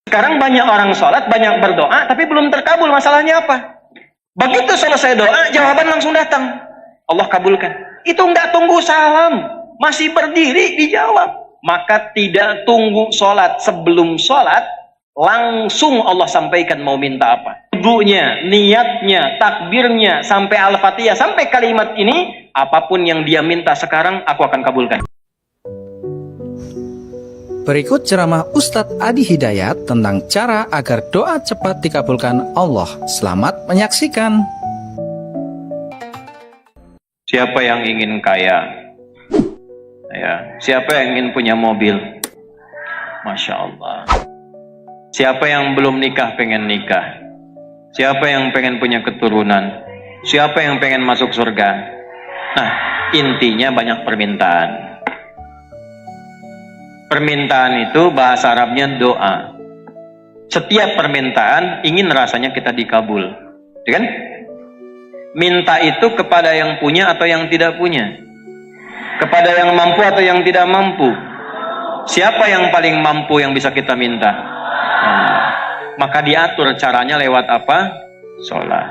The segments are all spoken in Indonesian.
Sekarang banyak orang sholat, banyak berdoa, tapi belum terkabul. Masalahnya apa? Begitu selesai doa, jawaban langsung datang. Allah kabulkan. Itu nggak tunggu salam, masih berdiri dijawab. Maka tidak tunggu sholat. Sebelum sholat, langsung Allah sampaikan mau minta apa. Ibunya, niatnya, takbirnya, sampai Al-Fatihah, sampai kalimat ini, apapun yang dia minta sekarang, aku akan kabulkan. Berikut ceramah Ustadz Adi Hidayat tentang cara agar doa cepat dikabulkan Allah. Selamat menyaksikan. Siapa yang ingin kaya? Ya, siapa yang ingin punya mobil? Masya Allah. Siapa yang belum nikah pengen nikah? Siapa yang pengen punya keturunan? Siapa yang pengen masuk surga? Nah, intinya banyak permintaan. Permintaan itu bahasa Arabnya doa. Setiap permintaan ingin rasanya kita dikabul, ya kan? Minta itu kepada yang punya atau yang tidak punya, kepada yang mampu atau yang tidak mampu. Siapa yang paling mampu yang bisa kita minta? Maka diatur caranya lewat apa? Sholat.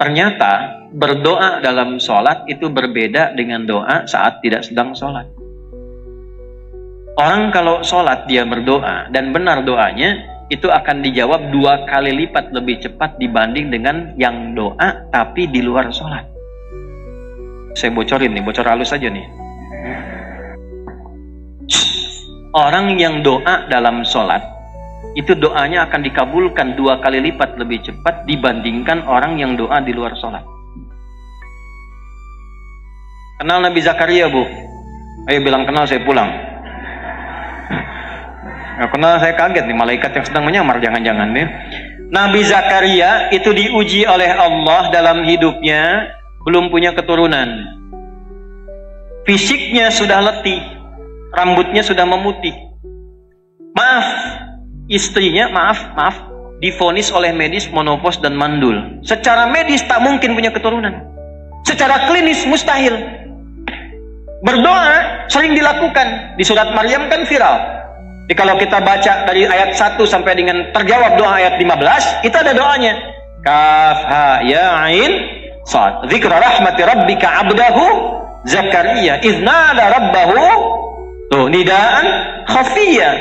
Ternyata berdoa dalam sholat itu berbeda dengan doa saat tidak sedang sholat. Orang kalau sholat dia berdoa dan benar doanya, itu akan dijawab 2 kali lipat lebih cepat dibanding dengan yang doa tapi di luar sholat. Saya bocorin nih, bocor halus aja nih. Orang yang doa dalam sholat, itu doanya akan dikabulkan 2 kali lipat lebih cepat dibandingkan orang yang doa di luar sholat. Kenal Nabi Zakaria, Bu? Ayo bilang kenal, saya pulang. Ya, kenal, saya kaget nih, malaikat yang sedang menyamar, jangan-jangan nih. Nabi Zakaria itu diuji oleh Allah dalam hidupnya, belum punya keturunan. Fisiknya sudah letih, rambutnya sudah memutih. Maaf, istrinya, maaf, divonis oleh medis menopause dan mandul. Secara medis tak mungkin punya keturunan. Secara klinis mustahil. Berdoa sering dilakukan. Di surat Maryam kan viral. Jadi kalau kita baca dari ayat 1 sampai dengan terjawab doa ayat 15, itu ada doanya. Kaf ha ya ain sad. Dzikra rahmati rabbika 'abdahu Zakaria idz nada rabbahu. Tuh, nidaan khafiyya.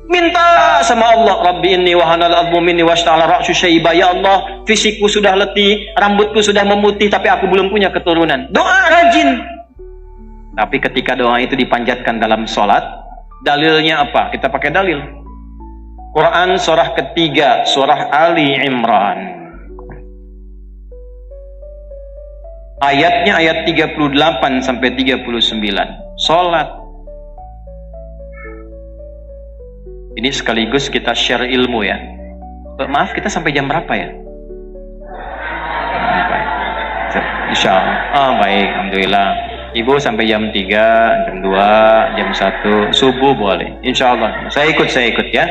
Minta sama Allah, Rabbi inni wahanal 'azmu minni washta'ala ra'su syaiba. Ya Allah, fisikku sudah letih, rambutku sudah memutih, tapi aku belum punya keturunan. Doa rajin. Tapi ketika doa itu dipanjatkan dalam sholat, dalilnya apa? Kita pakai dalil. Quran surah ketiga, surah Ali Imran. Ayatnya ayat 38 sampai 39. Salat. Ini sekaligus kita share ilmu ya. Maaf, kita sampai jam berapa ya? Insyaallah. Baik, alhamdulillah. Ibu sampai jam 3, jam 2, jam 1, subuh boleh. Insya Allah. Saya ikut ya.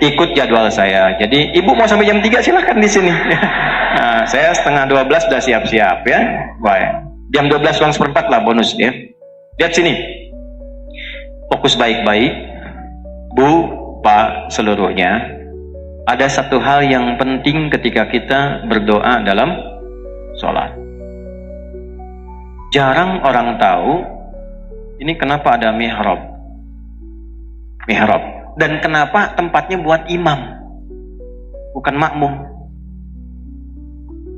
Ikut jadwal saya. Jadi ibu mau sampai jam 3 silahkan di sini. Nah, saya setengah 12 sudah siap-siap ya. Baik. Jam 12 kurang seperempat lah bonus ya. Lihat sini. Fokus baik-baik. Bu, Pak, seluruhnya. Ada satu hal yang penting ketika kita berdoa dalam sholat. Jarang orang tahu ini kenapa ada mihrab. Dan kenapa tempatnya buat imam, bukan makmum.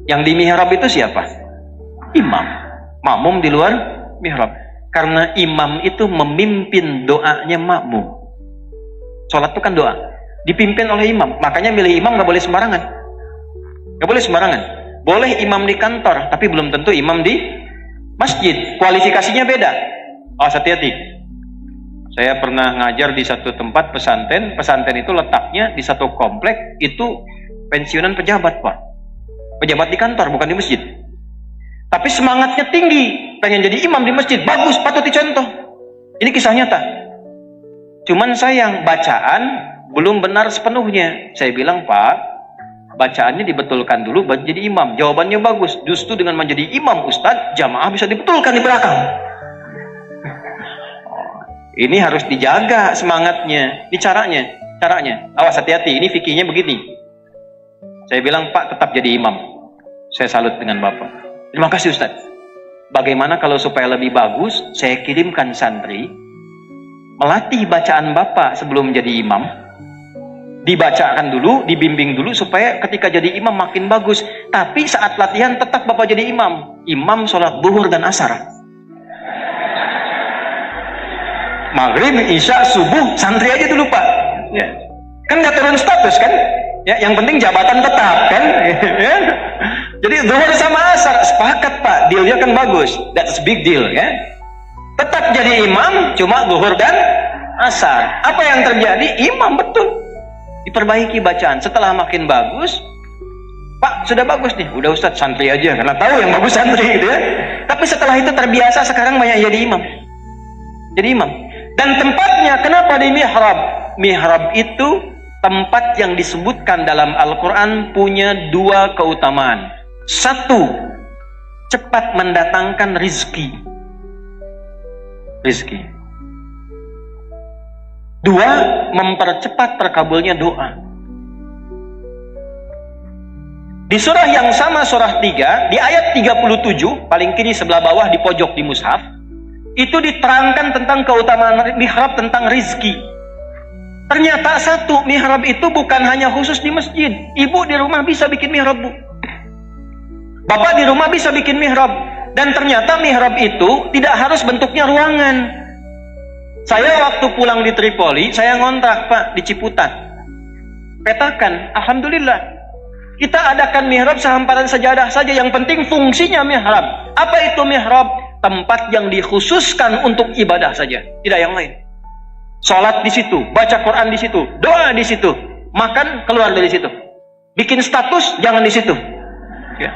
Yang di mihrab itu siapa? Imam. Makmum di luar mihrab. Karena imam itu memimpin doanya makmum. Sholat itu kan doa, dipimpin oleh imam. Makanya milih imam nggak boleh sembarangan. Nggak boleh sembarangan. Boleh imam di kantor, tapi belum tentu imam di masjid. Kualifikasinya beda. Hati-hati. Saya pernah ngajar di satu tempat pesantren. Pesantren itu letaknya di satu komplek. Itu pensiunan pejabat, Pak. Pejabat di kantor, bukan di masjid. Tapi semangatnya tinggi, pengen jadi imam di masjid. Bagus, patut dicontoh. Ini kisah nyata. Cuman sayang, bacaan belum benar sepenuhnya. Saya bilang, Pak, bacaannya dibetulkan dulu baru jadi imam. Jawabannya bagus. Justru dengan menjadi imam Ustadz, jamaah bisa dibetulkan di belakang. Ini harus dijaga semangatnya. Ini caranya. caranya. Awas, hati-hati, ini fikihnya begini. Saya bilang, Pak tetap jadi imam. Saya salut dengan Bapak. Terima kasih Ustaz. Bagaimana kalau supaya lebih bagus, saya kirimkan santri melatih bacaan Bapak sebelum jadi imam. Dibacakan dulu, dibimbing dulu supaya ketika jadi imam makin bagus. Tapi saat latihan tetap Bapak jadi imam. Imam sholat zuhur dan asar. Maghrib, isya, subuh, santri aja dulu Pak. Ya. Kan nggak turun status kan? Ya, yang penting jabatan tetap kan? Ya. Jadi zuhur sama asar sepakat Pak, dealnya kan bagus. That's big deal ya. Tetap jadi imam, cuma zuhur dan asar. Apa yang terjadi? Imam betul. Diperbaiki bacaan. Setelah makin bagus, Pak sudah bagus nih, udah Ustadz santri aja karena tahu yang bagus santri gitu ya. Tapi setelah itu terbiasa, sekarang banyak jadi imam. Jadi imam. Dan tempatnya kenapa di mihrab? Mihrab itu tempat yang disebutkan dalam Al-Quran punya dua keutamaan. Satu, cepat mendatangkan rizki. Rizki. Dua, mempercepat terkabulnya doa. Di surah yang sama, surah 3, di ayat 37, paling kiri sebelah bawah di pojok di mushaf, itu diterangkan tentang keutamaan mihrab, tentang rizki. Ternyata satu, mihrab itu bukan hanya khusus di masjid. Ibu di rumah bisa bikin mihrab, Bu. Bapak di rumah bisa bikin mihrab. Dan ternyata mihrab itu tidak harus bentuknya ruangan. Saya waktu pulang di Tripoli, saya ngontrak Pak di Ciputat. Petakan, alhamdulillah. Kita adakan mihrab sehamparan sajadah saja, yang penting fungsinya mihrab. Apa itu mihrab? Tempat yang dikhususkan untuk ibadah saja, tidak yang lain. Salat di situ, baca Quran di situ, doa di situ, makan keluar dari situ. Bikin status jangan di situ. Ya.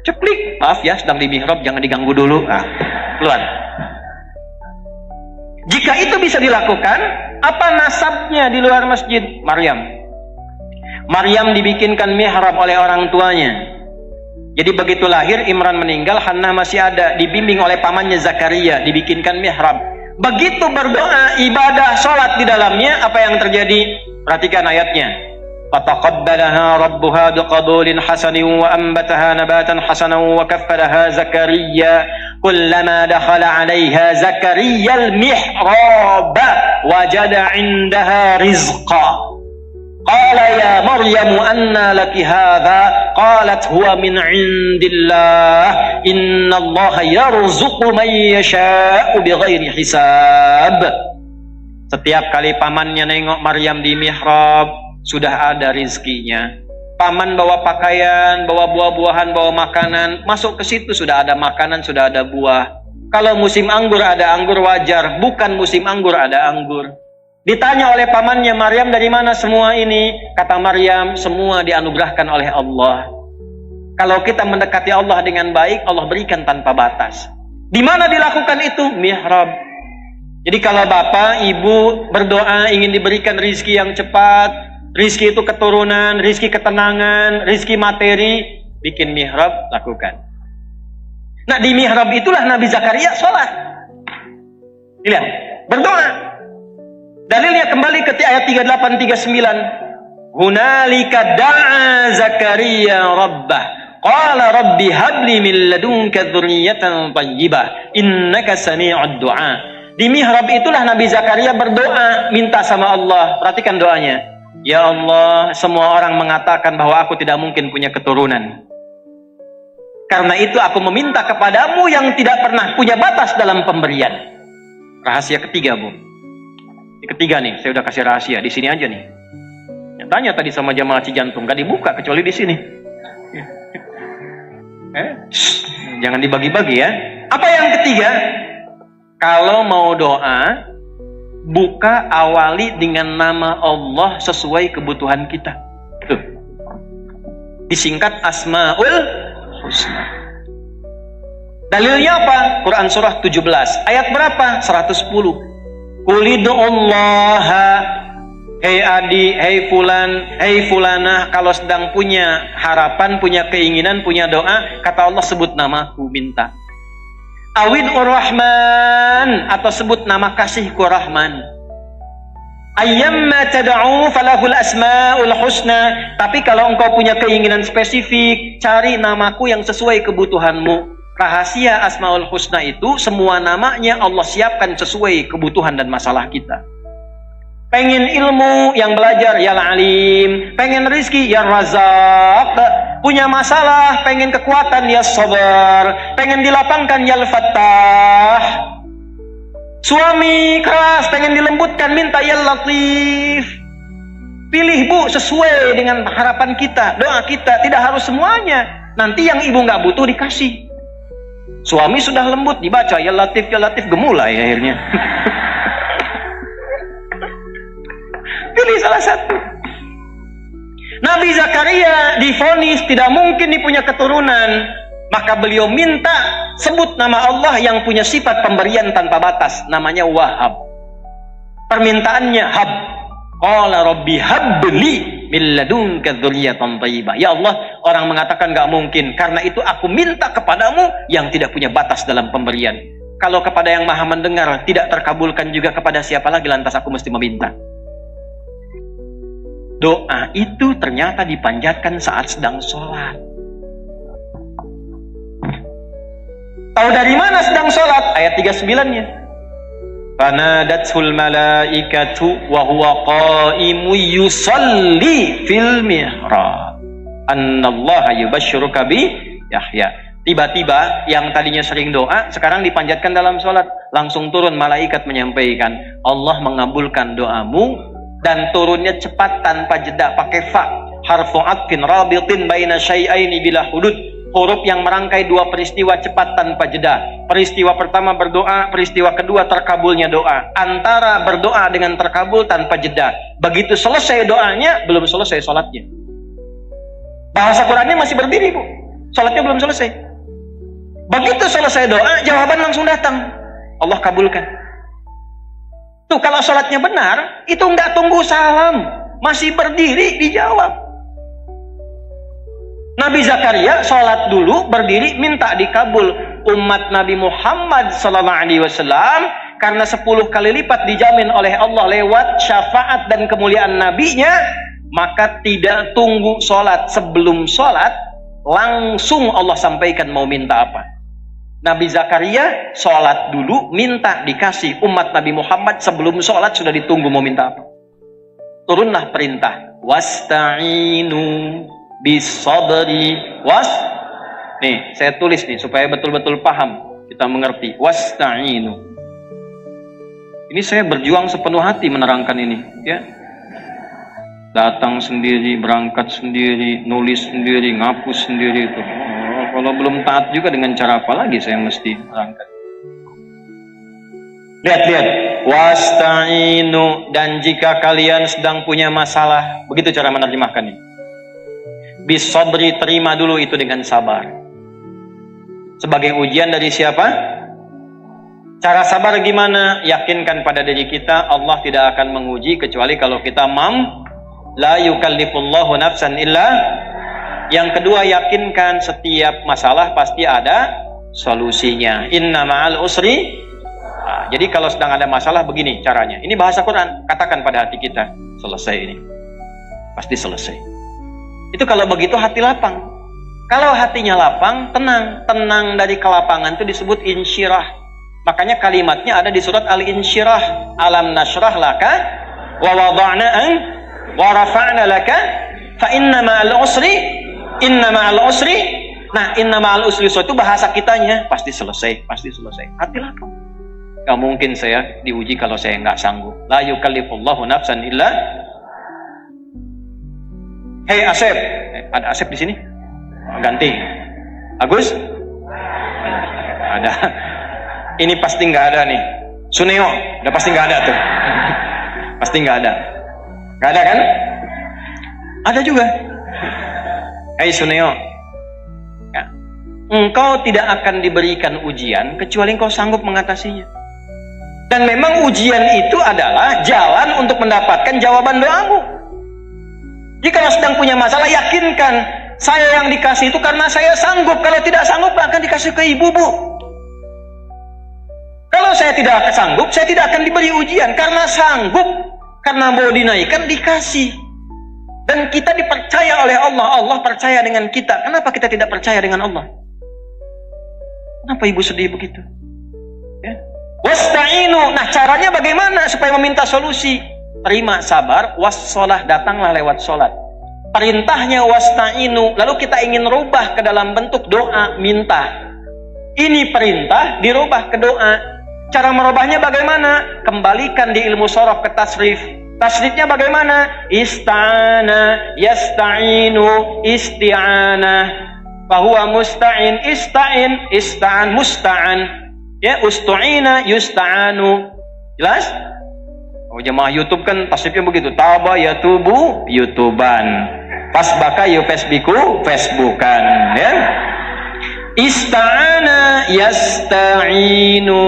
Ceplik, maaf ya, sedang di mihrab, jangan diganggu dulu. Keluar. Jika itu bisa dilakukan, apa nasabnya di luar masjid? Maryam dibikinkan mihrab oleh orang tuanya. Jadi begitu lahir, Imran meninggal, Hannah masih ada, dibimbing oleh pamannya Zakaria, dibikinkan mihrab. Begitu berdoa, ibadah, sholat di dalamnya, apa yang terjadi? Perhatikan ayatnya. فَتَقَبَّلَهَا رَبُّهَا بِقَبُولٍ حَسَنٍ وَأَنبَتَهَا نَبَاتًا حَسَنًا وَكَفَّلَهَا زَكَرِيَّا كُلَّمَا دَخَلَ عَلَيْهَا زَكَرِيَّا الْمِحْرَابَ وَجَدَ عِندَهَا رِزْقًا قَالَ يَا مَرْيَمُ أَنَّى لَكِ هَذَا قَالَتْ هُوَ مِنْ عِنْدِ اللَّهِ إِنَّ اللَّهَ يَرْزُقُ مَن يَشَاءُ بِغَيْرِ حِسَابٍ. Setiap kali pamannya nengok Maryam di mihrab, sudah ada rizkinya. Paman bawa pakaian, bawa buah-buahan, bawa makanan, masuk ke situ sudah ada makanan, sudah ada buah. Kalau musim anggur ada anggur wajar, bukan musim anggur ada anggur. Ditanya oleh pamannya, Maryam dari mana semua ini? Kata Maryam, semua dianugerahkan oleh Allah. Kalau kita mendekati Allah dengan baik, Allah berikan tanpa batas. Di mana dilakukan itu? Mihrab. Jadi kalau bapak, ibu berdoa ingin diberikan rizki yang cepat, rizki itu keturunan, rizki ketenangan, rizki materi, bikin mihrab, lakukan. Nah di mihrab itulah Nabi Zakaria sholat. Lihat, berdoa. Dalilnya kembali ke ayat 38-39. Hunalika da'a Zakaria rabbah. Qala rabbi habli min ladunka dzurriyyatan thayyibah. Innaka sami'ud du'a. Di mihrab itulah Nabi Zakaria berdoa, minta sama Allah. Perhatikan doanya. Ya Allah, semua orang mengatakan bahwa aku tidak mungkin punya keturunan. Karena itu aku meminta kepadamu yang tidak pernah punya batas dalam pemberian. Rahasia ketiga, Bu. Yang ketiga nih, saya udah kasih rahasia. Di sini aja nih. Tanya tadi sama jamaah Cijantung, gak dibuka kecuali di sini. Jangan dibagi-bagi ya. Apa yang ketiga? Kalau mau doa, buka awali dengan nama Allah sesuai kebutuhan kita. Tuh. Disingkat Asmaul Husna. Dalilnya apa? Quran surah 17. Ayat berapa? 110. Qulidu'allaha, hei adi, hei fulan, hei fulanah, kalau sedang punya harapan, punya keinginan, punya doa, kata Allah sebut namaku, minta. Awid Rahman, atau sebut nama kasihku Rahman. Ayyamma tad'u falahul asmaul husna. Tapi kalau engkau punya keinginan spesifik, cari namaku yang sesuai kebutuhanmu. Rahasia Asmaul Husna itu semua namanya Allah siapkan sesuai kebutuhan dan masalah kita. Pengen ilmu yang belajar ya Alim, pengen rizki ya Razak, punya masalah pengen kekuatan ya Sabar, pengen dilapangkan ya Al-Fattah. Suami keras pengen dilembutkan minta ya Latif. Pilih Bu sesuai dengan harapan kita, doa kita, tidak harus semuanya. Nanti yang ibu nggak butuh dikasih. Suami sudah lembut dibaca ya Latif gemulai akhirnya. Pilih salah satu. Nabi Zakaria divonis tidak mungkin punya keturunan, maka beliau minta sebut nama Allah yang punya sifat pemberian tanpa batas, namanya Wahhab. Permintaannya hab. Qala rabbi habli min ladunka dzurriyyatan thayyibah. Ya Allah, orang mengatakan enggak mungkin, karena itu aku minta kepadamu yang tidak punya batas dalam pemberian. Kalau kepada yang Maha mendengar tidak terkabulkan, juga kepada siapa lagi lantas aku mesti meminta? Doa itu ternyata dipanjatkan saat sedang sholat. Tahu dari mana sedang sholat? Ayat 39-nya. Fanadatul malaikatu wa huwa qa'imun yusalli fil mihrab. Annallaha yubashshiruka bi Yahya. Tiba-tiba yang tadinya sering doa sekarang dipanjatkan dalam sholat. Langsung turun malaikat menyampaikan, Allah mengabulkan doamu, dan turunnya cepat tanpa jeda, pakai fa, harfu atfin rabitin baina syai'aini bila hudud. Huruf yang merangkai dua peristiwa cepat tanpa jeda. Peristiwa pertama berdoa, peristiwa kedua terkabulnya doa. Antara berdoa dengan terkabul tanpa jeda. Begitu selesai doanya, belum selesai sholatnya. Bahasa Qurannya masih berdiri Bu, sholatnya belum selesai. Begitu selesai doa, jawaban langsung datang, Allah kabulkan. Tuh, kalau sholatnya benar, itu enggak tunggu salam, masih berdiri dijawab. Nabi Zakaria sholat dulu, berdiri, minta dikabul. Umat Nabi Muhammad SAW, karena 10 kali lipat dijamin oleh Allah lewat syafaat dan kemuliaan nabinya, maka tidak tunggu sholat. Sebelum sholat, langsung Allah sampaikan mau minta apa. Nabi Zakaria sholat dulu, minta dikasih. Umat Nabi Muhammad sebelum sholat sudah ditunggu mau minta apa. Turunlah perintah, wasta'inu bisabri nih saya tulis nih supaya betul-betul paham, kita mengerti. Wasta'inu, ini saya berjuang sepenuh hati menerangkan ini ya. Datang sendiri, berangkat sendiri, nulis sendiri, ngapus sendiri itu. Kalau belum taat juga, dengan cara apa lagi saya mesti berangkat? Lihat, wasta'inu, dan jika kalian sedang punya masalah, begitu cara menerjemahkan ini. Bisabri, terima dulu itu dengan sabar. Sebagai ujian dari siapa? Cara sabar gimana? Yakinkan pada diri kita, Allah tidak akan menguji kecuali kalau kita la yukallifullahu nafsan illa. Yang kedua, yakinkan setiap masalah pasti ada solusinya. Inna ma'al usri. Nah, jadi kalau sedang ada masalah begini caranya. Ini bahasa Quran, katakan pada hati kita, selesai ini. Pasti selesai. Itu kalau begitu hati lapang. Kalau hatinya lapang, tenang. Tenang dari kelapangan itu disebut insyirah. Makanya kalimatnya ada di surat Al-Insyirah. Alam nashrah laka wa wada'na an wa rafa'na laka fa inna ma'al usri Nah, inna ma'al usri itu bahasa kitanya, pasti selesai, pasti selesai. Hati lapang. Gak mungkin saya diuji kalau saya nggak sanggup. La yukallifullahu nafsan illa. Hei Asep, ada Asep di sini? Ganti. Agus? Ada. Ini pasti nggak ada nih. Suneo, udah pasti nggak ada tuh. Pasti nggak ada. Nggak ada kan? Ada juga. Hei Suneo, ya. Engkau tidak akan diberikan ujian kecuali engkau sanggup mengatasinya. Dan memang ujian itu adalah jalan untuk mendapatkan jawaban doamu. Jika kalau sedang punya masalah, yakinkan saya yang dikasih itu karena saya sanggup. Kalau tidak sanggup, akan dikasih ke ibu, Bu. Kalau saya tidak sanggup, saya tidak akan diberi ujian karena sanggup. Karena mau dinaikkan dikasih. Dan kita dipercaya oleh Allah. Allah percaya dengan kita. Kenapa kita tidak percaya dengan Allah? Kenapa ibu sedih begitu? Ya. Wasta'inu. Nah, caranya bagaimana supaya meminta solusi? Terima, sabar, wassalah, datanglah lewat sholat. Perintahnya wasta'inu, lalu kita ingin rubah ke dalam bentuk doa, minta. Ini perintah dirubah ke doa. Cara merubahnya bagaimana? Kembalikan di ilmu sorof ke tasrif. Tasrifnya bagaimana? Ista'ana, yasta'inu, isti'anah. Bahwa musta'in, ista'in, ista'an, musta'an. Ya, ustu'ina, yusta'anu. Jelas? Oh, jemaah YouTube kan tasrifnya begitu. Taba yatubu, YouTuban. Pasbaka yufesbiku, Facebookan. Ya. Ista'ana yasta'inu,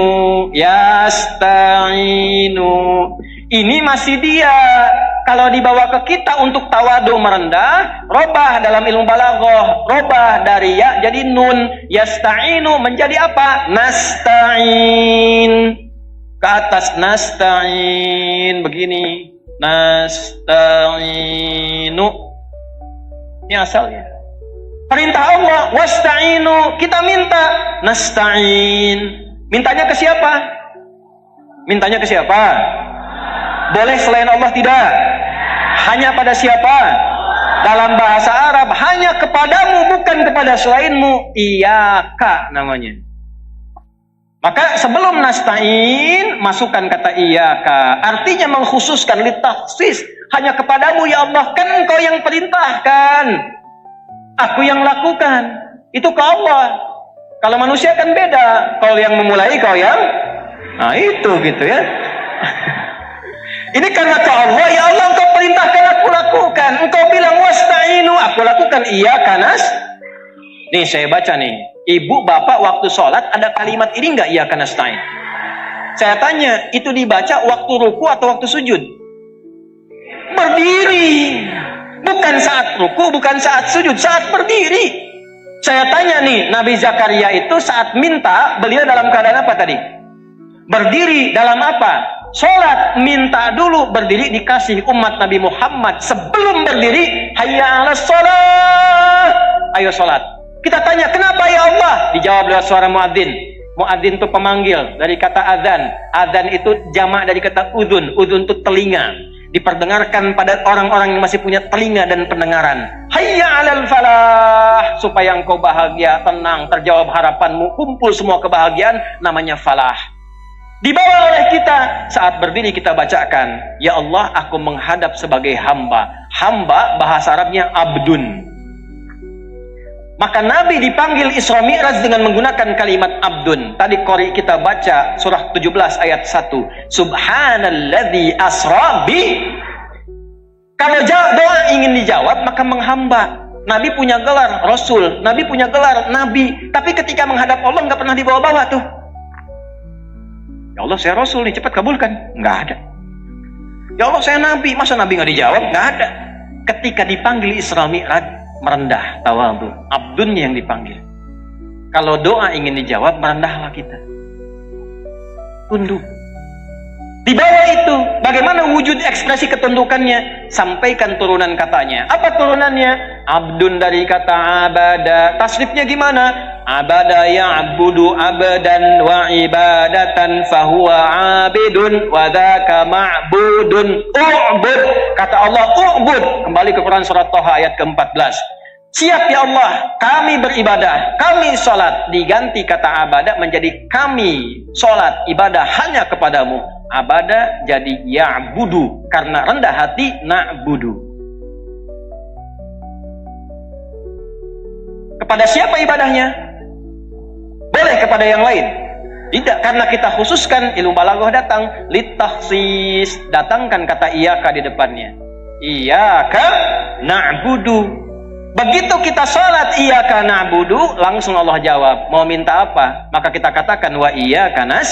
yasta'inu. Ini masih dia. Kalau dibawa ke kita untuk tawadu merendah, robah dalam ilmu balaghah, robah dari ya jadi nun, yasta'inu menjadi apa? Nasta'in. Ke atas nasta'in begini. Nasta'inu. Ini asalnya. Perintah Allah, wasta'inu, kita minta, nasta'in. Mintanya ke siapa? Mintanya ke siapa? Boleh selain Allah tidak? Hanya pada siapa? Dalam bahasa Arab, hanya kepadamu, bukan kepada selainmu. Iyaka namanya. Maka sebelum nasta'in, masukkan kata iyaka. Artinya mengkhususkan, litaksis. Hanya kepadamu ya Allah, kan engkau yang perintahkan. Aku yang lakukan. Itu ke Allah. Kalau manusia kan beda. Kau yang memulai, kau yang... Nah itu gitu ya. Ini karena ke Allah. Ya Allah, engkau perintahkan, aku lakukan. Engkau bilang wasta'inu, aku lakukan. Iya kanas. Nih saya baca nih. Ibu bapak waktu sholat ada kalimat ini enggak? Iya kanas ta'in. Saya tanya, itu dibaca waktu ruku atau waktu sujud? Berdiri. Bukan saat ruku, bukan saat sujud, saat berdiri. Saya tanya nih, Nabi Zakaria itu saat minta, beliau dalam keadaan apa tadi? Berdiri dalam apa? Sholat, minta dulu, berdiri dikasih. Umat Nabi Muhammad sebelum berdiri, hayya ala sholat, ayo sholat. Kita tanya, kenapa ya Allah? Dijawab lewat suara muadzin. Muadzin itu pemanggil dari kata adzan. Adzan itu jamak dari kata udhun. Udhun itu telinga. Diperdengarkan pada orang-orang yang masih punya telinga dan pendengaran. Hayya 'alal falah, supaya engkau bahagia, tenang, terjawab harapanmu, kumpul semua kebahagiaan, namanya falah. Dibawa oleh kita, saat berdiri kita bacakan, ya Allah, aku menghadap sebagai hamba. Hamba bahasa Arabnya abdun. Maka Nabi dipanggil Isra Mi'raj dengan menggunakan kalimat abdun. Tadi qori kita baca surah 17 ayat 1. Subhanalladzi asra bi. Kalau doa ingin dijawab maka menghamba. Nabi punya gelar Rasul, Nabi punya gelar Nabi. Tapi ketika menghadap Allah nggak pernah dibawa-bawa tuh. Ya Allah, saya Rasul nih, cepat kabulkan. Nggak ada. Ya Allah, saya Nabi, masa Nabi nggak dijawab? Nggak ada. Ketika dipanggil Isra Mi'raj, merendah, tawadhu, abdunnya yang dipanggil. Kalau doa ingin dijawab, merendahlah kita, tunduk. Di bawah itu, bagaimana wujud ekspresi ketundukannya? Sampaikan turunan katanya. Apa turunannya? Abdun dari kata abada. Tasrifnya gimana? Abada ya'budu abadan wa ibadatan fahuwa abidun wa dhaka ma'budun u'bud. Kata Allah u'bud. Kembali ke Quran surat Thaha ayat ke-14. Siap ya Allah, kami beribadah, kami sholat. Diganti kata abadah menjadi kami sholat, ibadah hanya kepadamu. Abadah jadi ya'budu, karena rendah hati na'budu. Kepada siapa ibadahnya? Boleh kepada yang lain. Tidak, karena kita khususkan, ilmu balaghah datang litakhsis, datangkan kata iyaka di depannya. Iyaka na'budu. Begitu kita salat iyaka na'budu, langsung Allah jawab, mau minta apa? Maka kita katakan wa iyyaka nas.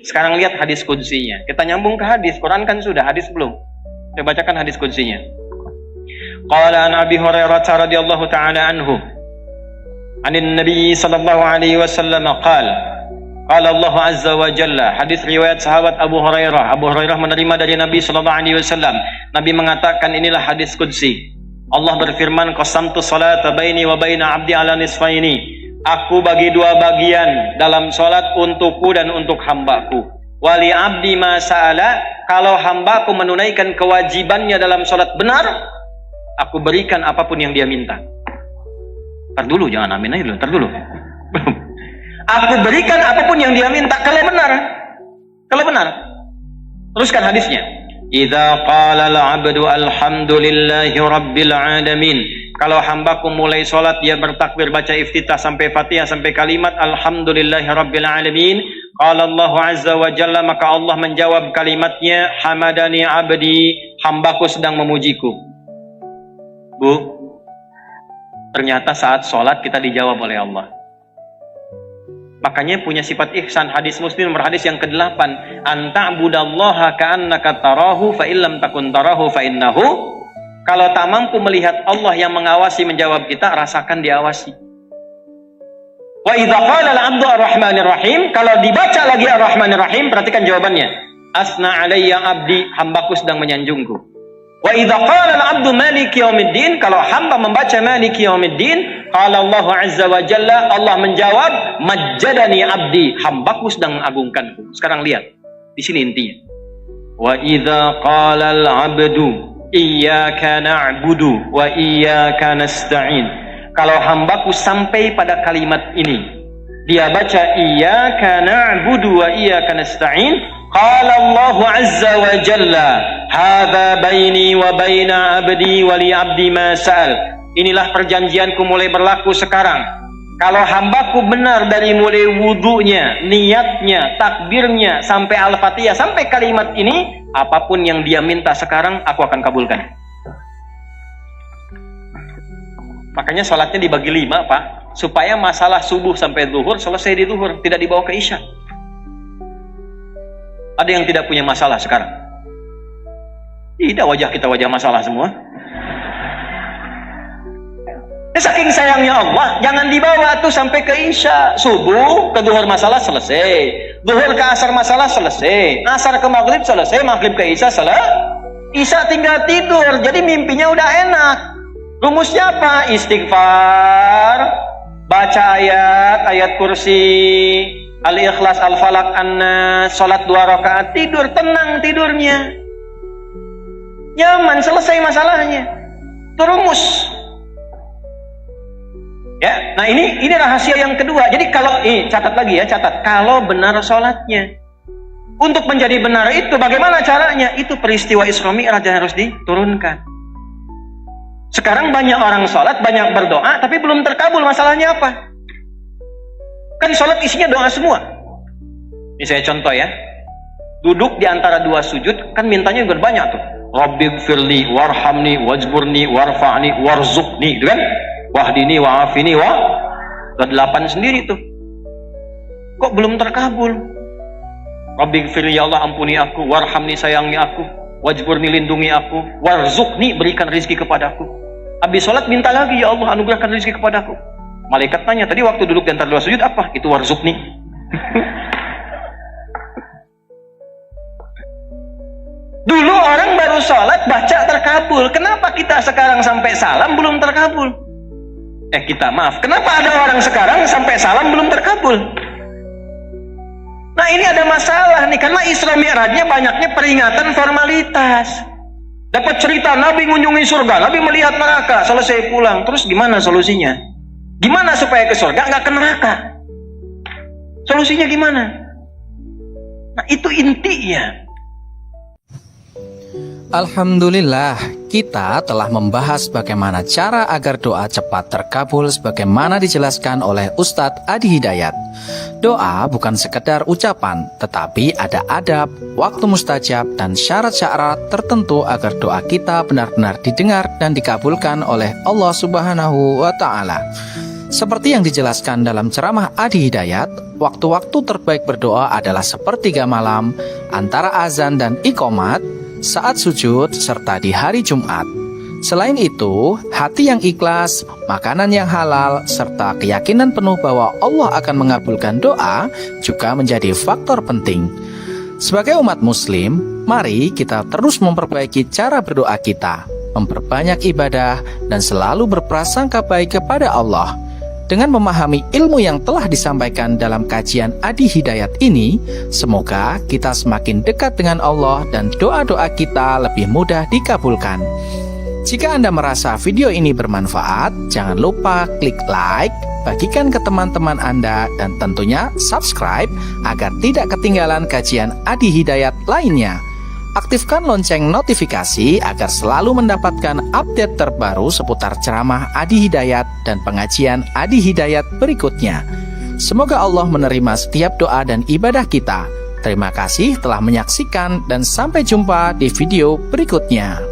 Sekarang lihat hadis qudsinya. Kita nyambung ke hadis. Quran kan sudah, hadis belum. Saya bacakan hadis qudsinya. Qala an Abi Hurairah radhiyallahu ta'ala anhu. Anin Nabi sallallahu alaihi wasallam qala Qala Allah Azza wa Jalla, hadis riwayat sahabat Abu Hurairah. Abu Hurairah menerima dari Nabi sallallahu alaihi wasallam. Nabi mengatakan, inilah hadis qudsi. Allah berfirman, qasamtu salata baini wa baina 'abdi ala nisfaini. Aku bagi dua bagian dalam salat untukku dan untuk hambaku. Wali 'abdi ma sa'ala, kalau hambaku menunaikan kewajibannya dalam salat benar, aku berikan apapun yang dia minta. Ntar dulu, jangan amin aja dulu, ntar dulu. Aku berikan apapun yang dia minta kalau benar. Kalau benar. Teruskan hadisnya. Idza qala al-'abdu alhamdulillahi rabbil alamin. Kalau hambaku mulai salat dia bertakbir baca iftitah sampai Fatihah sampai kalimat alhamdulillahi rabbil alamin. Qala Allah azza wa jalla, maka Allah menjawab kalimatnya, hamadani 'abdi, hambaku sedang memujiku. Bu, ternyata saat salat kita dijawab oleh Allah. Makanya punya sifat ihsan. Hadis Muslim nomor hadis yang ke-8. Anta'budallaha ka'annaka tarahu fa illam takun tarahu fa innahu. Kalau tak mampu melihat Allah yang mengawasi menjawab kita, rasakan diawasi. Wa idza qala al-'abdu ar-rahmanir rahim, kalau dibaca lagi ar-rahmanir rahim, perhatikan jawabannya. Asna alayya 'abdi, hambaku sedang menyanjungku. Wa idza qala al-'abdu maliki yaumiddin, kalau hamba membaca maliki yaumiddin, qala Allah azza wa jalla, Allah menjawab majjadani 'abdi, hambaku sedang mengagungkanku. Sekarang lihat, di sini intinya. Wa idza qala al-'abdu iyyaka na'budu wa iyyaka nasta'in, kalau hambaku sampai pada kalimat ini, dia baca iyyaka na'budu wa iyyaka nasta'in, qala Allah azza wa jalla hadza baini wa baina 'abdi wa li 'abdi ma sa'al. Inilah perjanjianku mulai berlaku sekarang. Kalau hambaku benar dari mulai wudunya, niatnya, takbirnya sampai al-fatihah sampai kalimat ini, apapun yang dia minta sekarang aku akan kabulkan. Makanya sholatnya dibagi 5, Pak, supaya masalah subuh sampai zuhur selesai di zuhur, tidak dibawa ke isya. Ada yang tidak punya masalah sekarang? Tidak, wajah kita wajah masalah semua. Saking sayangnya Allah, jangan dibawa tuh sampai ke isya. Subuh ke zuhur masalah selesai, zuhur ke asar masalah selesai, asar ke maghrib selesai, maghrib ke isya selesai, isya tinggal tidur. Jadi mimpinya udah enak. Rumusnya apa? Istighfar, baca ayat kursi, Al-Ikhlas, Al-Falaq, An-Nas, sholat 2 rakaat, tidur, tenang tidurnya, nyaman, selesai masalahnya. Itu rumus. Ya, nah ini rahasia yang kedua. Jadi kalau catat lagi ya, catat. Kalau benar sholatnya, untuk menjadi benar itu bagaimana caranya? Itu peristiwa Isra Mi'raj yang harus diturunkan. Sekarang banyak orang sholat, banyak berdoa, tapi belum terkabul. Masalahnya apa? Kan sholat isinya doa semua. Ini saya contoh ya. Duduk di antara 2 sujud, kan mintanya juga banyak tuh. Rabbighfirli warhamni wajburni warfa'ni warzuqni, gitu kan? Wahdini wa'afini wa 8 sendiri tuh. Kok belum terkabul? Rabbighfirli, ya Allah ampuni aku, warhamni sayangi aku, wajburni lindungi aku, warzuqni berikan rizki kepadaku. Habis sholat minta lagi, ya Allah anugerahkan rizki kepadaku. Malaikat tanya, tadi waktu duduk di antara 2 sujud apa? Itu warzuqni. Dulu orang baru sholat baca terkabul. Kenapa kita sekarang sampai salam belum terkabul? Kenapa ada orang sekarang sampai salam belum terkabul? Nah ini ada masalah nih, karena Isra Mi'rajnya banyaknya peringatan formalitas. Dapat cerita Nabi mengunjungi surga, Nabi melihat neraka, selesai pulang. Terus gimana solusinya? Gimana supaya ke surga nggak ke neraka? Solusinya gimana? Nah itu intinya. Alhamdulillah, kita telah membahas bagaimana cara agar doa cepat terkabul sebagaimana dijelaskan oleh Ustadz Adi Hidayat. Doa bukan sekedar ucapan, tetapi ada adab, waktu mustajab, dan syarat-syarat tertentu agar doa kita benar-benar didengar dan dikabulkan oleh Allah Subhanahu wa Ta'ala. Seperti yang dijelaskan dalam ceramah Adi Hidayat, waktu-waktu terbaik berdoa adalah sepertiga malam antara azan dan iqomat, saat sujud, serta di hari Jumat. Selain itu, hati yang ikhlas, makanan yang halal, serta keyakinan penuh bahwa Allah akan mengabulkan doa juga menjadi faktor penting. Sebagai umat muslim, mari kita terus memperbaiki cara berdoa kita, memperbanyak ibadah, dan selalu berprasangka baik kepada Allah. Dengan memahami ilmu yang telah disampaikan dalam kajian Adi Hidayat ini, semoga kita semakin dekat dengan Allah dan doa-doa kita lebih mudah dikabulkan. Jika Anda merasa video ini bermanfaat, jangan lupa klik like, bagikan ke teman-teman Anda, dan tentunya subscribe agar tidak ketinggalan kajian Adi Hidayat lainnya. Aktifkan lonceng notifikasi agar selalu mendapatkan update terbaru seputar ceramah Adi Hidayat dan pengajian Adi Hidayat berikutnya. Semoga Allah menerima setiap doa dan ibadah kita. Terima kasih telah menyaksikan dan sampai jumpa di video berikutnya.